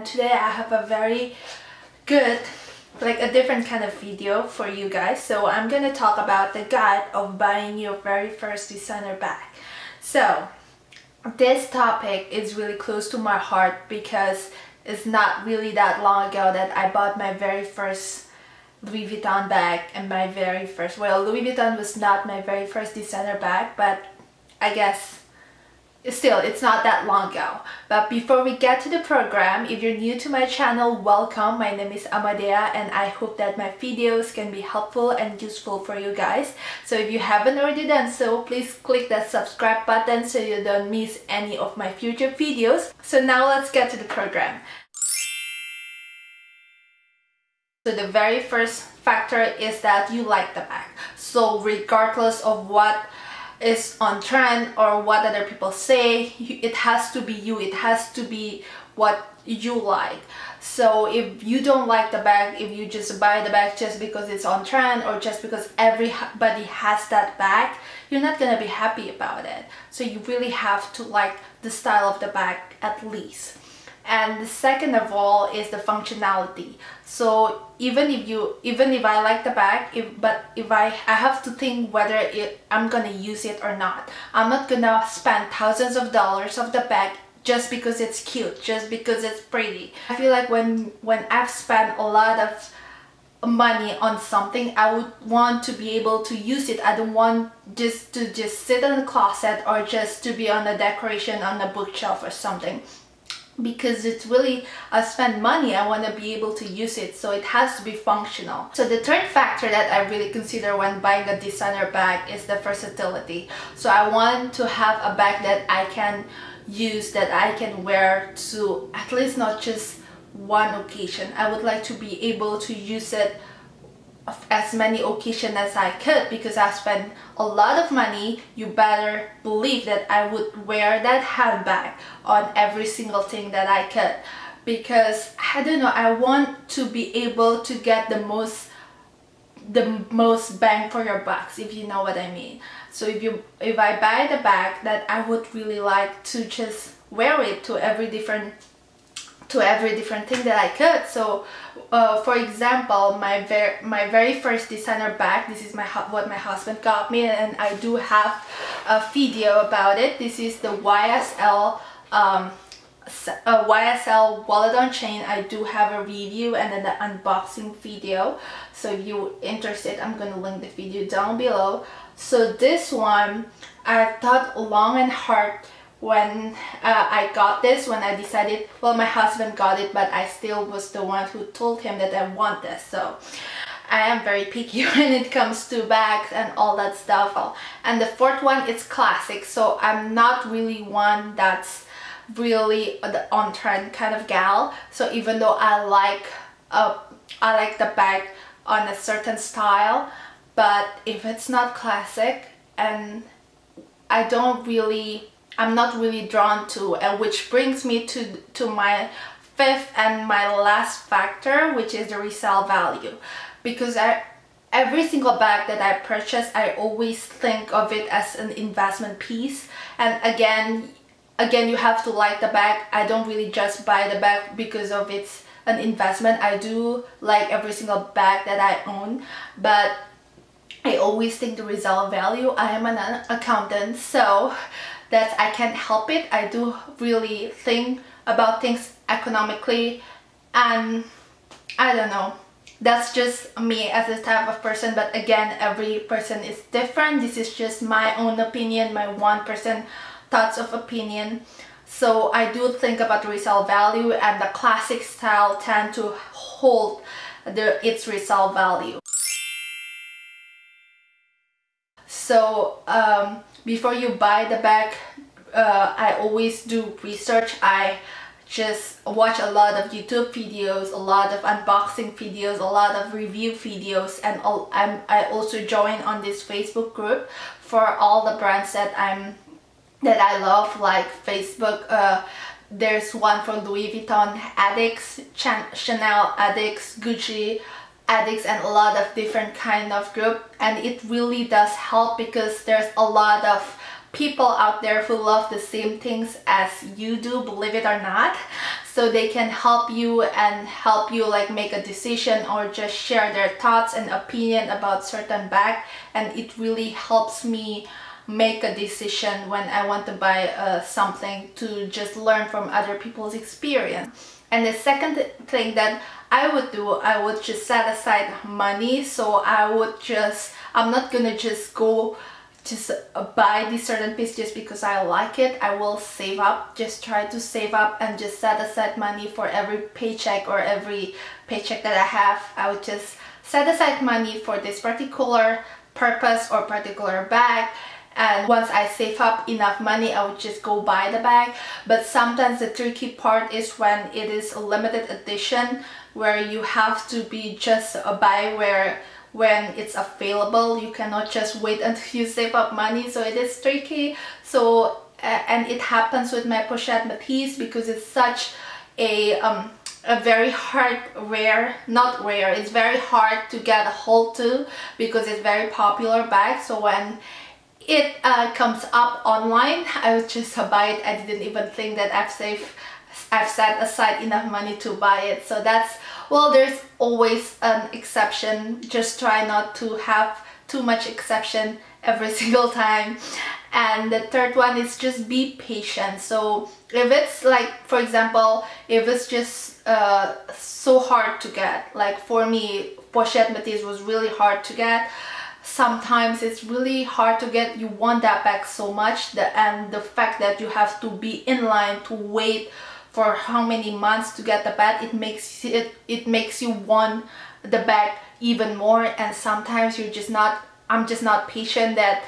today I have a very good, like a different kind of video for you guys. So I'm gonna talk about the guide of buying your very first designer bag. So this topic is really close to my heart because it's not really that long ago that I bought my very first Louis Vuitton bag, and my very first, well, Louis Vuitton was not my very first designer bag, but I guess still it's not that long ago. But before we get to the program, if you're new to my channel, welcome. My name is Amadea and I hope that my videos can be helpful and useful for you guys. So if you haven't already done so, please click that subscribe button so you don't miss any of my future videos. So now let's get to the program. So the very first factor is that you like the bag. So regardless of what is on trend or what other people say, it has to be you, it has to be what you like. So if you don't like the bag, if you just buy the bag just because it's on trend or just because everybody has that bag, you're not gonna be happy about it. So you really have to like the style of the bag at least. And the second of all is the functionality. So even if I like the bag, if I have to think whether I'm gonna use it or not. I'm not gonna spend thousands of dollars of the bag just because it's cute, just because it's pretty. I feel like when I've spent a lot of money on something, I would want to be able to use it. I don't want just to sit in the closet or just to be on a decoration on a bookshelf or something. Because it's really, I spend money, I want to be able to use it, so it has to be functional. So the third factor that I really consider when buying a designer bag is the versatility. So I want to have a bag that I can use, that I can wear to at least not just one occasion. I would like to be able to use it as many occasions as I could, because I spent a lot of money. You better believe that I would wear that handbag on every single thing that I could, because I don't know, I want to be able to get the most bang for your bucks, if you know what I mean. So if I buy the bag, that I would really like to just wear it to every different thing that I could. So for example, my very first designer bag, this is what my husband got me, and I do have a video about it. This is the YSL wallet on chain. I do have a review and then the unboxing video, so if you're interested, I'm gonna link the video down below. So this one, I thought long and hard when I got this, when I decided, well, my husband got it, but I still was the one who told him that I want this. So I am very picky when it comes to bags and all that stuff. And the fourth one is classic. So I'm not really one that's really the on-trend kind of gal. So even though I like the bag on a certain style, but if it's not classic, and I'm not really drawn to, which brings me to my fifth and my last factor, which is the resale value. Because every single bag that I purchase, I always think of it as an investment piece. And again, you have to like the bag. I don't really just buy the bag because of it's an investment. I do like every single bag that I own, but I always think the resale value. I am an accountant, so that I can't help it. I do really think about things economically, and I don't know, that's just me as a type of person. But again, every person is different. This is just my own opinion, my 1% thoughts of opinion. So I do think about the resale value, and the classic style tend to hold its resale value. So before you buy the bag, I always do research. I just watch a lot of YouTube videos, a lot of unboxing videos, a lot of review videos, and I also join on this Facebook group for all the brands that I love, like Facebook. There's one for Louis Vuitton addicts, Chanel addicts, Gucci addicts, and a lot of different kind of group. And it really does help because there's a lot of people out there who love the same things as you do, believe it or not. So they can help you and help you like make a decision or just share their thoughts and opinion about certain bag, and it really helps me make a decision when I want to buy something, to just learn from other people's experience. And the second thing that I would do, I would just set aside money. So I'm not gonna just go buy this certain piece just because I like it. I will save up, just try to save up and just set aside money for every paycheck or every paycheck that I have. I would just set aside money for this particular purpose or particular bag. And once I save up enough money, I would just go buy the bag. But sometimes the tricky part is when it is a limited edition, where you have to be just a buy when it's available. You cannot just wait until you save up money, so it is tricky. So and it happens with my pochette métis because it's such a very hard it's very hard to get a hold to because it's very popular bag. So when it comes up online, I would just buy it. I didn't even think that I've set aside enough money to buy it. So that's, well, there's always an exception. Just try not to have too much exception every single time. And the third one is just be patient. So if it's like, for example, if it's just so hard to get, like for me, pochette métis was really hard to get. Sometimes it's really hard to get. You want that bag so much, and the fact that you have to be in line to wait for how many months to get the bag, it makes you want the bag even more. And sometimes I'm just not patient, that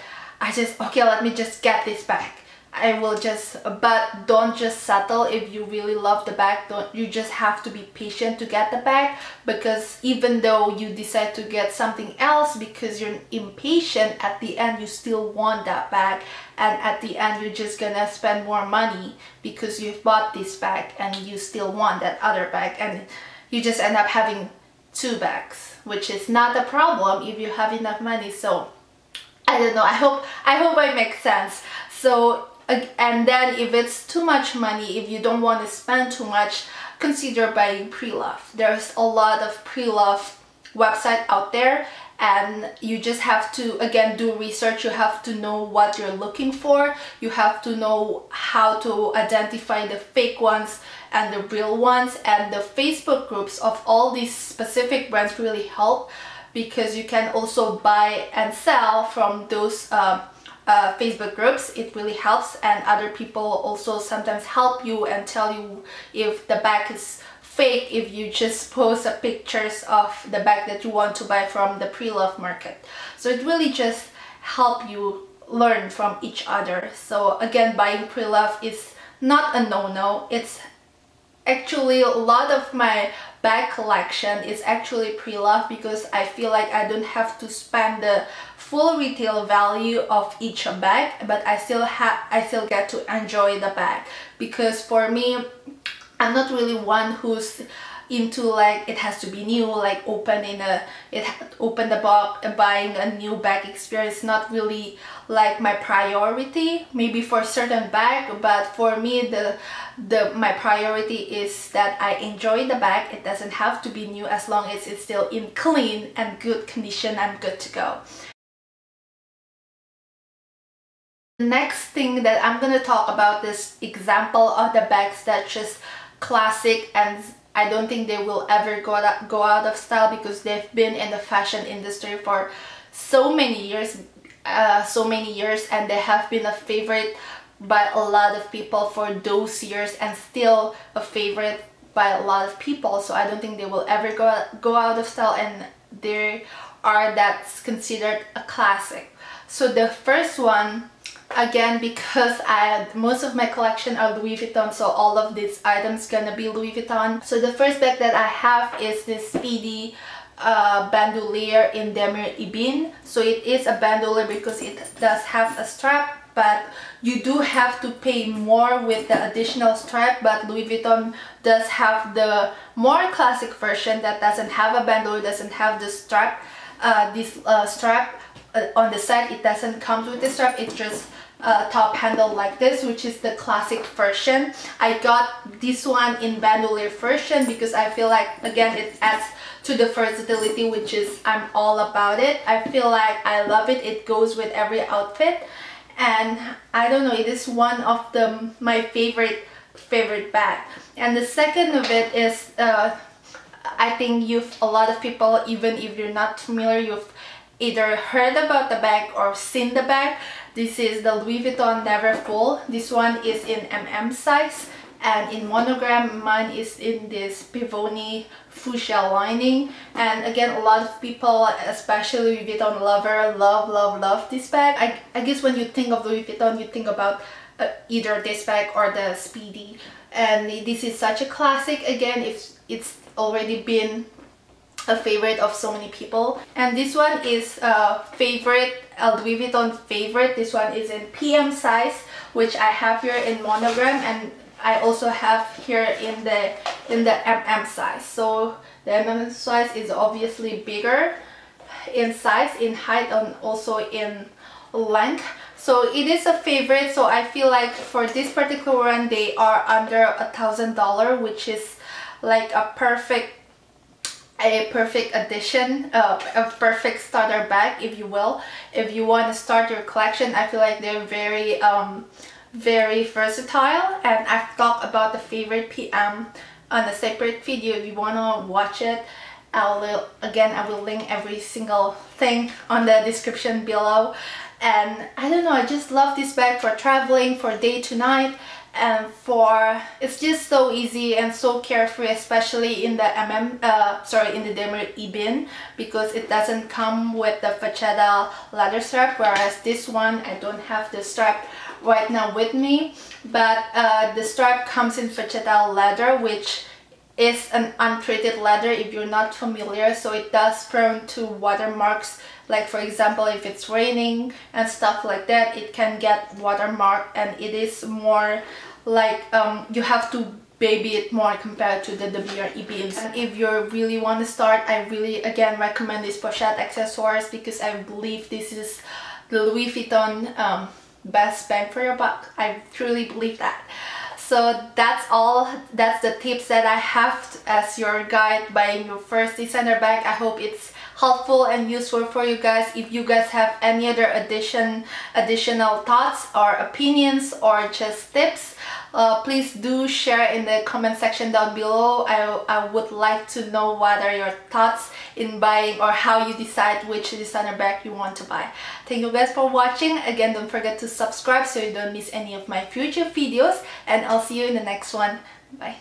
okay, let me just get this bag. But don't just settle. If you really love the bag, you just have to be patient to get the bag, because even though you decide to get something else because you're impatient, at the end you still want that bag, and at the end you're just gonna spend more money because you've bought this bag and you still want that other bag, and you just end up having two bags, which is not a problem if you have enough money. So I don't know, I hope I make sense. So, and then if it's too much money, if you don't want to spend too much, consider buying pre-loved. There's a lot of pre-loved website out there, and you just have to, again, do research. You have to know what you're looking for. You have to know how to identify the fake ones and the real ones, and the Facebook groups of all these specific brands really help, because you can also buy and sell from those Facebook groups. It really helps, and other people also sometimes help you and tell you if the bag is fake, if you just post pictures of the bag that you want to buy from the pre-loved market. So it really just help you learn from each other. So again, buying pre-loved is not a no-no. It's actually, a lot of my bag collection is actually pre-loved, because I feel like I don't have to spend the full retail value of each bag, but I still get to enjoy the bag. Because for me, I'm not really one who's into like it has to be new, like open the box and buying a new bag experience. Not really like my priority, maybe for certain bag, but for me my priority is that I enjoy the bag. It doesn't have to be new, as long as it's still in clean and good condition, I'm good to go. The next thing that I'm gonna talk about is example of the bags that just classic, and I don't think they will ever go out of style, because they've been in the fashion industry for so many years, and they have been a favorite by a lot of people for those years, and still a favorite by a lot of people. So I don't think they will ever go out of style, and that's considered a classic. So the first one, again, because most of my collection are Louis Vuitton, so all of these items gonna be Louis Vuitton. So the first bag that I have is this Speedy bandolier in Demir Ibn. So it is a bandolier because it does have a strap, but you do have to pay more with the additional strap. But Louis Vuitton does have the more classic version that doesn't have a bandolier, doesn't have the strap. This strap on the side, it doesn't come with the strap, it's just top handle like this, which is the classic version. I got this one in bandolier version because I feel like, again, it adds to the versatility, which is I'm all about it. I feel like I love it. It goes with every outfit, and I don't know, it is one of my favorite bag. And the second of it is I think a lot of people, even if you're not familiar, you've either heard about the bag or seen the bag. This is the Louis Vuitton Never Full. This one is in MM size, and in monogram, mine is in this Pivot fuchsia lining. And again, a lot of people, especially Louis Vuitton lover, love this bag. I guess when you think of Louis Vuitton, you think about either this bag or the Speedy, and this is such a classic. Again, it's already been a favorite of so many people, and this one is a Louis Vuitton favorite. This one is in PM size, which I have here in monogram, and I also have here in the MM size. So the MM size is obviously bigger in size, in height, and also in length. So it is a favorite. So I feel like for this particular one, they are under $1,000, which is like a perfect addition, a perfect starter bag, if you will. If you want to start your collection, I feel like they're very versatile, and I've talked about the favorite PM on a separate video. If you want to watch it, I will link every single thing on the description below. And I don't know, I just love this bag for traveling, for day to night, and it's just so easy and so carefree, especially in the in the Demer Ibin, because it doesn't come with the Vachetta leather strap, whereas this one, I don't have the strap right now with me, but the strap comes in Vachetta leather, which is an untreated leather if you're not familiar, so it does prone to watermarks. Like for example, if it's raining and stuff like that, it can get watermarked, and it is more like you have to baby it more compared to the Demer Ibins. And if you really want to start, I really again recommend these pochette accessories, because I believe this is the Louis Vuitton best bang for your buck. I truly believe that. So that's all. That's the tips that I have as your guide buying your first designer bag. I hope it's helpful and useful for you guys. If you guys have any other additional thoughts or opinions or just tips, please do share in the comment section down below. I would like to know what are your thoughts in buying, or how you decide which designer bag you want to buy. Thank you guys for watching. Again, don't forget to subscribe so you don't miss any of my future videos, and I'll see you in the next one. Bye.